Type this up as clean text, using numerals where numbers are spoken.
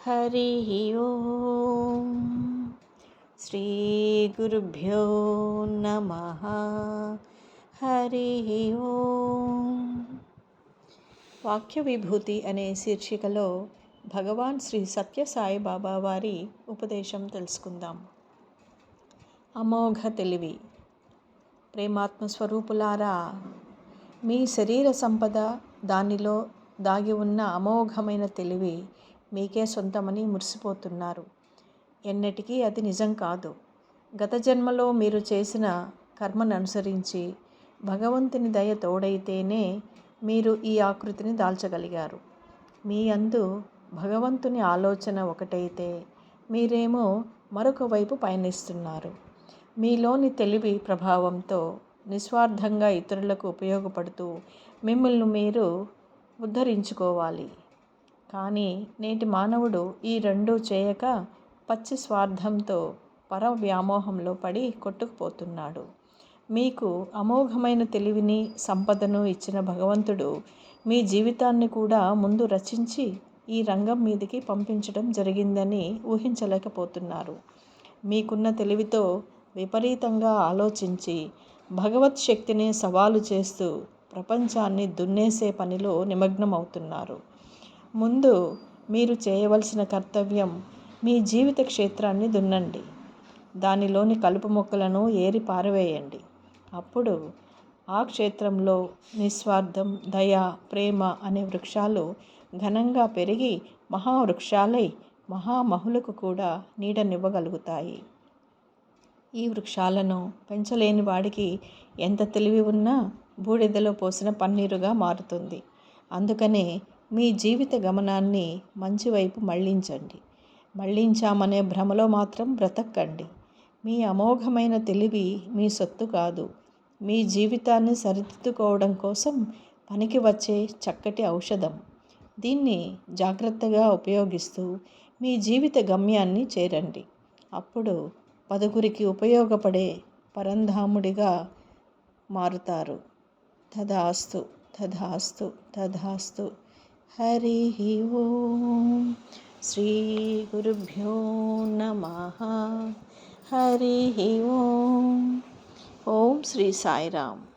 హరి ఓం. శ్రీ గురుభ్యో నమః. హరి ఓం. వాక్య విభూతి అనే శీర్షికలో భగవాన్ శ్రీ సత్య సాయిబాబా వారి ఉపదేశం తెలుసుకుందాం. అమోఘ తెలివి. ప్రేమాత్మ స్వరూపులారా, మీ శరీర సంపద, దానిలో దాగి ఉన్న అమోఘమైన తెలివి మీకే సొంతమని మురిసిపోతున్నారు. ఎన్నటికీ అది నిజం కాదు. గత జన్మలో మీరు చేసిన కర్మను అనుసరించి భగవంతుని దయ తోడైతేనే మీరు ఈ ఆకృతిని దాల్చగలిగారు. మీ యందు భగవంతుని ఆలోచన ఒకటైతే మీరేమో మరొక వైపు పయనిస్తున్నారు. మీలోని తెలివి ప్రభావంతో నిస్వార్థంగా ఇతరులకు ఉపయోగపడుతూ మిమ్మల్ని మీరు ఉద్ధరించుకోవాలి. కానీ నేటి మానవుడు ఈ రెండూ చేయక పచ్చి స్వార్థంతో పర వ్యామోహంలో పడి కొట్టుకుపోతున్నాడు. మీకు అమోఘమైన తెలివిని, సంపదను ఇచ్చిన భగవంతుడు మీ జీవితాన్ని కూడా ముందు రచించి ఈ రంగం మీదకి పంపించడం జరిగిందని ఊహించలేకపోతున్నారు. మీకున్న తెలివితో విపరీతంగా ఆలోచించి భగవత్ శక్తిని సవాలు చేస్తూ ప్రపంచాన్ని దున్నేసే పనిలో నిమగ్నమవుతున్నారు. ముందు మీరు చేయవలసిన కర్తవ్యం, మీ జీవిత క్షేత్రాన్ని దున్నండి. దానిలోని కలుపు మొక్కలను ఏరి పారవేయండి. అప్పుడు ఆ క్షేత్రంలో నిస్వార్థం, దయ, ప్రేమ అనే వృక్షాలు ఘనంగా పెరిగి మహావృక్షాలై మహామహులకు కూడా నీడనివ్వగలుగుతాయి. ఈ వృక్షాలను పెంచలేని వాడికి ఎంత తెలివి ఉన్నా బూడిదలో పోసిన పన్నీరుగా మారుతుంది. అందుకనే మీ జీవిత గమనాన్ని మంచి వైపు మళ్ళించామనే భ్రమలో మాత్రం బ్రతకండి. మీ అమోఘమైన తెలివి మీ సొత్తు కాదు. మీ జీవితాన్ని సరిదిద్దుకోవడం కోసం పనికి వచ్చే చక్కటి ఔషధం. దీన్ని జాగ్రత్తగా ఉపయోగిస్తూ మీ జీవిత గమ్యాన్ని చేరండి. అప్పుడు పదుగురికి ఉపయోగపడే పరంధాముడిగా మారుతారు. తదాస్తు, తదాస్తు, తదాస్తు. హరి ఓం. శ్రీ గురుభ్యో నమః. హరి ఓం. ఓం శ్రీ సాయిరామ్.